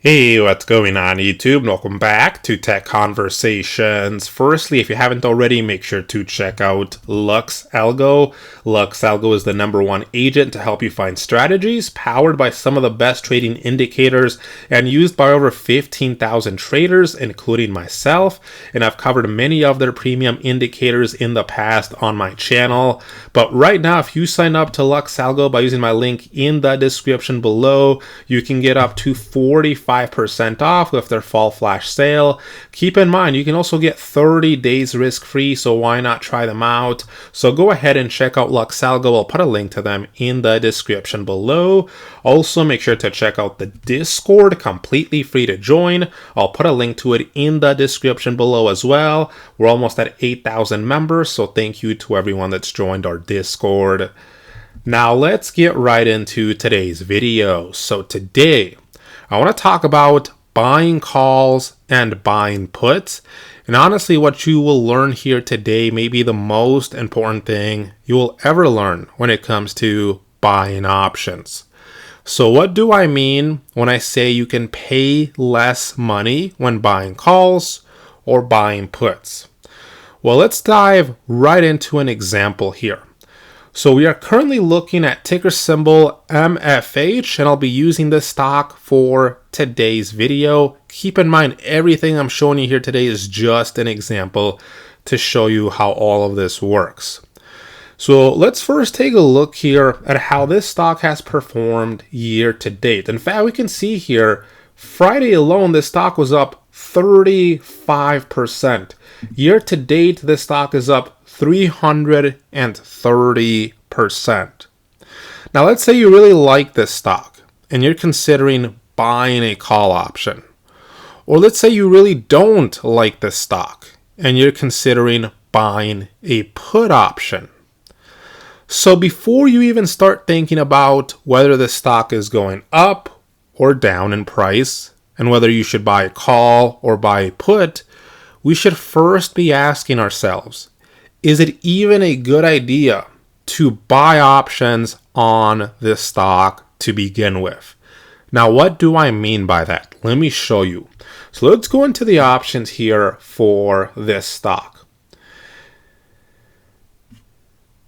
Hey, what's going on YouTube? Welcome back to Tech Conversations. Firstly, if you haven't already, make sure to check out LuxAlgo. LuxAlgo is the #1 agent to help you find strategies powered by some of the best trading indicators and used by over 15,000 traders, including myself. And I've covered many of their premium indicators in the past on my channel. But right now, if you sign up to LuxAlgo by using my link in the description below, you can get up to 45% off with their fall flash sale. Keep in mind, you can also get 30 days risk-free, so why not try them out? So go ahead and check out LuxAlgo. I'll put a link to them in the description below. Also, make sure to check out the Discord, completely free to join. I'll put a link to it in the description below as well. We're almost at 8,000 members, so thank you to everyone that's joined our Discord. Now let's get right into today's video. So today, I want to talk about buying calls and buying puts. And honestly, what you will learn here today may be the most important thing you will ever learn when it comes to buying options. So what do I mean when I say you can pay less money when buying calls or buying puts? Well, let's dive right into an example here. So we are currently looking at ticker symbol MFH, and I'll be using this stock for today's video. Keep in mind, everything I'm showing you here today is just an example to show you how all of this works. So let's first take a look here at how this stock has performed year to date. In fact, we can see here, Friday alone, this stock was up 35%. Year to date, this stock is up 330%. Now, let's say you really like this stock and you're considering buying a call option. Or let's say you really don't like this stock and you're considering buying a put option. So before you even start thinking about whether the stock is going up or down in price and whether you should buy a call or buy a put, we should first be asking ourselves, is it even a good idea to buy options on this stock to begin with? Now, what do I mean by that? Let me show you. So let's go into the options here for this stock.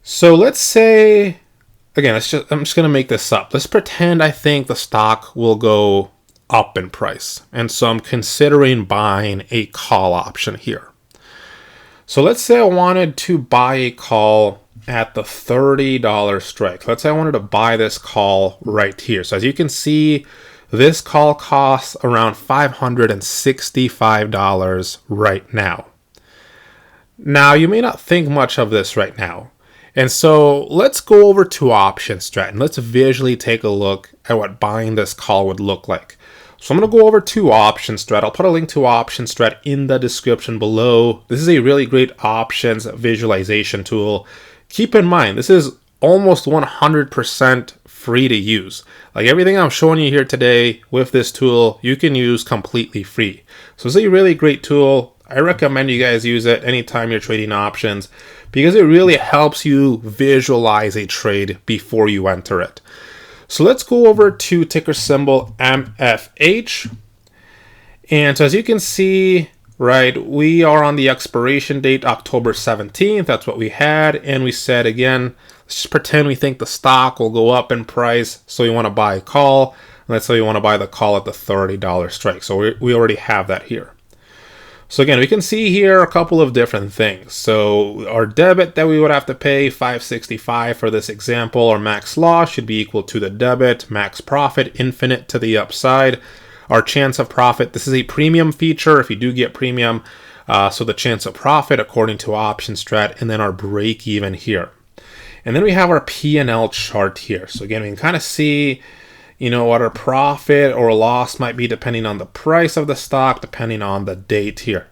So let's say, again, I'm just going to make this up. Let's pretend I think the stock will go up in price. And so I'm considering buying a call option here. So let's say I wanted to buy a call at the $30 strike. Let's say I wanted to buy this call right here. So as you can see, this call costs around $565 right now. Now, you may not think much of this right now. And so let's go over to option strat and let's visually take a look at what buying this call would look like. So I'm going to go over to option strat. I'll put a link to option strat in the description below. This is a really great options visualization tool. Keep in mind, this is almost 100% free to use. Like everything I'm showing you here today with this tool, you can use completely free. So it's a really great tool. I recommend you guys use it anytime you're trading options because it really helps you visualize a trade before you enter it. So let's go over to ticker symbol MFH. And so as you can see, right, we are on the expiration date, October 17th. That's what we had. And we said, again, let's just pretend we think the stock will go up in price. So you want to buy a call. Let's say you want to buy the call at the $30 strike. So we already have that here. So again, we can see here a couple of different things. So our debit that we would have to pay, $565 for this example, our max loss should be equal to the debit, max profit, infinite to the upside. Our chance of profit, this is a premium feature if you do get premium. So the chance of profit according to option strat, and then our break even here. And then we have our P&L chart here. So again, we can kind of see what our profit or loss might be depending on the price of the stock, depending on the date here.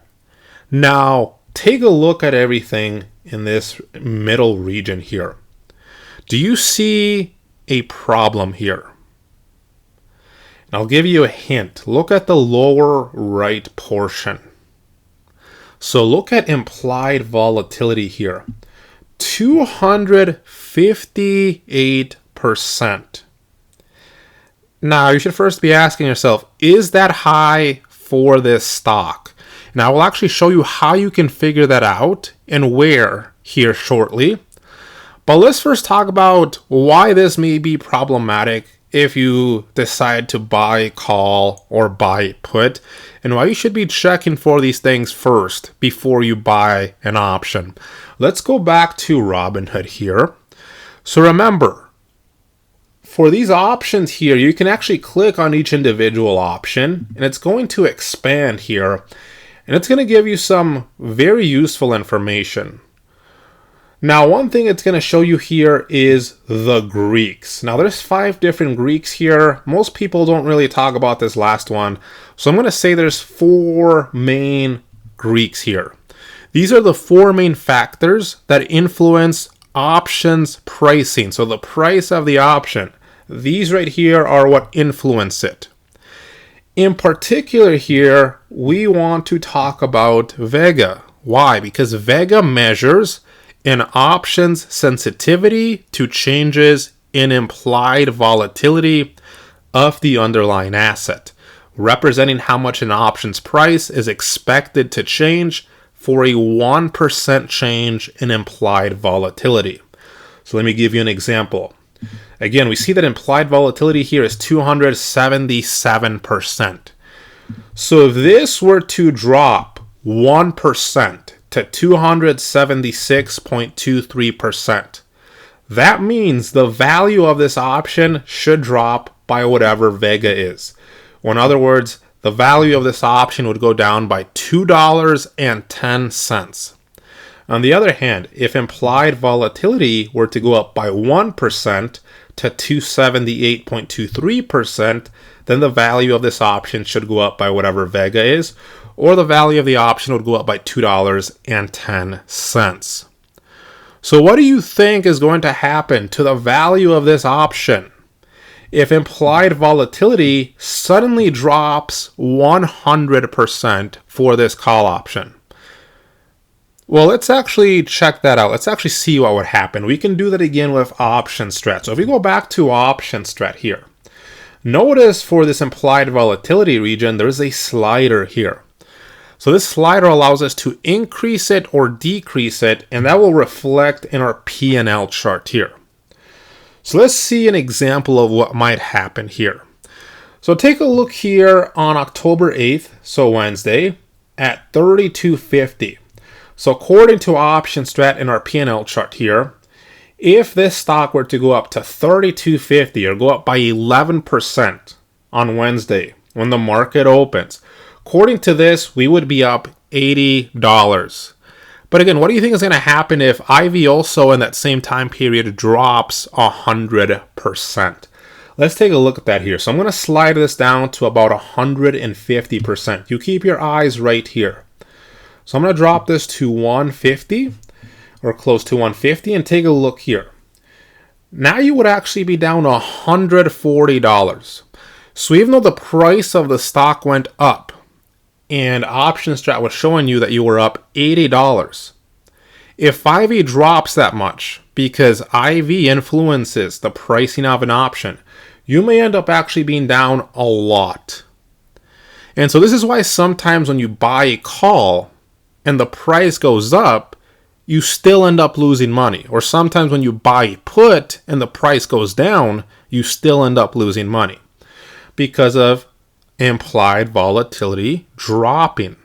Now, take a look at everything in this middle region here. Do you see a problem here? And I'll give you a hint. Look at the lower right portion. So look at implied volatility here. 258%. Now, you should first be asking yourself, is that high for this stock? And I will actually show you how you can figure that out and where here shortly. But let's first talk about why this may be problematic if you decide to buy call or buy put, and why you should be checking for these things first before you buy an option. Let's go back to Robinhood here. So remember, for these options here, you can actually click on each individual option, and it's going to expand here, and it's going to give you some very useful information. Now, one thing it's going to show you here is the Greeks. Now, there's 5 different Greeks here. Most people don't really talk about this last one. So I'm going to say there's 4 main Greeks here. These are the 4 main factors that influence options pricing. So the price of the option. These right here are what influence it. In particular here, we want to talk about Vega. Why? Because Vega measures an option's sensitivity to changes in implied volatility of the underlying asset, representing how much an option's price is expected to change for a 1% change in implied volatility. So let me give you an example. Again, we see that implied volatility here is 277%. So if this were to drop 1%, to 276.23%. That means the value of this option should drop by whatever Vega is. Or in other words, the value of this option would go down by $2.10. On the other hand, if implied volatility were to go up by 1% to 278.23%, then the value of this option should go up by whatever Vega is, or the value of the option would go up by $2.10. So what do you think is going to happen to the value of this option if implied volatility suddenly drops 100% for this call option? Well, let's actually check that out. Let's actually see what would happen. We can do that again with option strat. So if we go back to option strat here, notice for this implied volatility region, there's a slider here. So this slider allows us to increase it or decrease it, and that will reflect in our P&L chart here. So let's see an example of what might happen here. So take a look here on October 8th, so Wednesday, at 32.50. So according to option strat in our P&L chart here, if this stock were to go up to 32.50 or go up by 11% on Wednesday when the market opens, according to this, we would be up $80. But again, what do you think is going to happen if IV also in that same time period drops 100%? Let's take a look at that here. So I'm going to slide this down to about 150%. You keep your eyes right here. So I'm going to drop this to 150 or close to 150 and take a look here. Now you would actually be down $140. So even though the price of the stock went up, and option strat was showing you that you were up $80. If IV drops that much, because IV influences the pricing of an option, you may end up actually being down a lot. And so this is why sometimes when you buy a call and the price goes up, you still end up losing money. Or sometimes when you buy a put and the price goes down, you still end up losing money because of implied volatility dropping.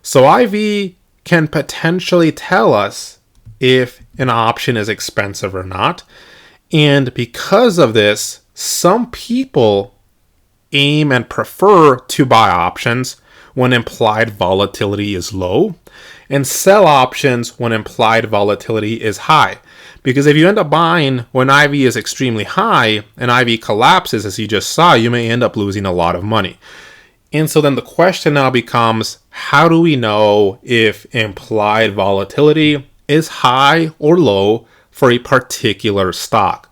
So IV can potentially tell us if an option is expensive or not. And because of this, some people aim and prefer to buy options when implied volatility is low and sell options when implied volatility is high. Because if you end up buying when IV is extremely high and IV collapses, as you just saw, you may end up losing a lot of money. And so then the question now becomes, how do we know if implied volatility is high or low for a particular stock?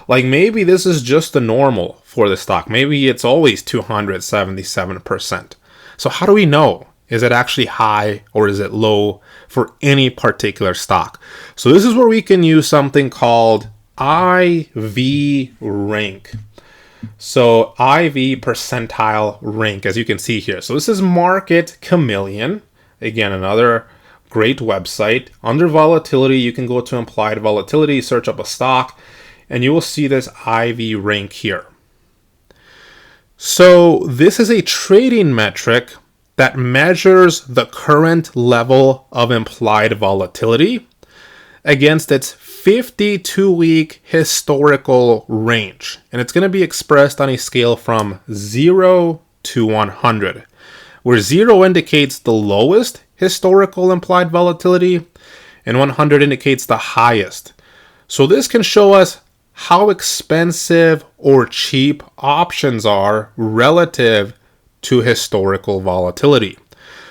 Like maybe this is just the normal for the stock. Maybe it's always 277%. So how do we know? Is it actually high or is it low for any particular stock? So this is where we can use something called IV rank. So IV percentile rank, as you can see here. So this is Market Chameleon. Again, another great website. Under volatility, you can go to implied volatility, search up a stock, and you will see this IV rank here. So this is a trading metric that measures the current level of implied volatility against its 52-week historical range. And it's going to be expressed on a scale from 0 to 100, where 0 indicates the lowest historical implied volatility and 100 indicates the highest. So this can show us how expensive or cheap options are relative to historical volatility.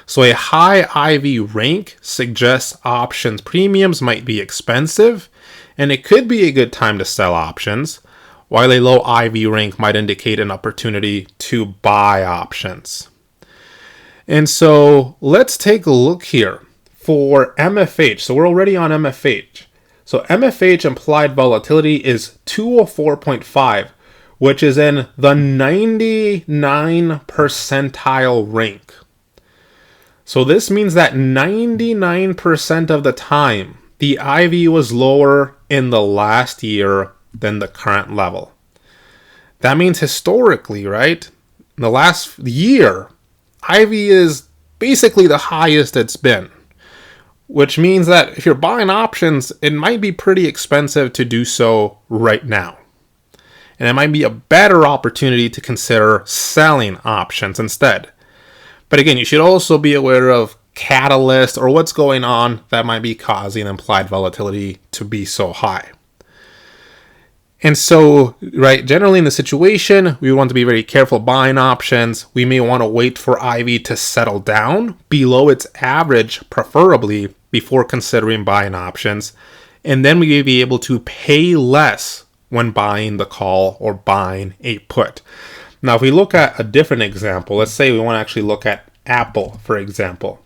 So a high IV rank suggests options premiums might be expensive, and it could be a good time to sell options, while a low IV rank might indicate an opportunity to buy options. And so let's take a look here for MFH. So we're already on MFH. So MFH implied volatility is 204.5, which is in the 99 percentile rank. So this means that 99% of the time, the IV was lower in the last year than the current level. That means historically, right? In the last year, IV is basically the highest it's been. Which means that if you're buying options, it might be pretty expensive to do so right now. And it might be a better opportunity to consider selling options instead. But again, you should also be aware of catalysts or what's going on that might be causing implied volatility to be so high. And so, right, generally in the situation, we want to be very careful buying options. We may want to wait for IV to settle down below its average, preferably, before considering buying options. And then we may be able to pay less when buying the call or buying a put. Now, if we look at a different example, let's say we want to actually look at Apple, for example.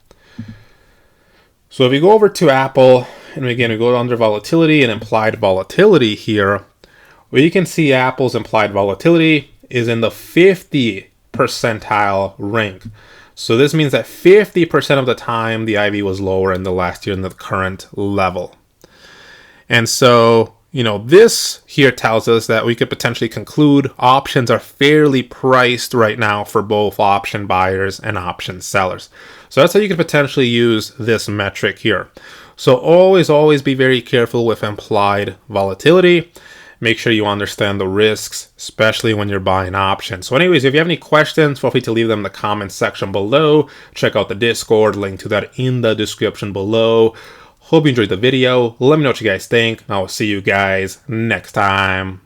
So if we go over to Apple, and again, we go under volatility and implied volatility here, well, you can see Apple's implied volatility is in the 50 percentile rank. So this means that 50% of the time the IV was lower in the last year than the current level. And so, this here tells us that we could potentially conclude options are fairly priced right now for both option buyers and option sellers. So that's how you could potentially use this metric here. So always be very careful with implied volatility. Make sure you understand the risks, especially when you're buying options. So anyways, if you have any questions, feel free to leave them in the comments section below. Check out the Discord, link to that in the description below. Hope you enjoyed the video. Let me know what you guys think. I will see you guys next time.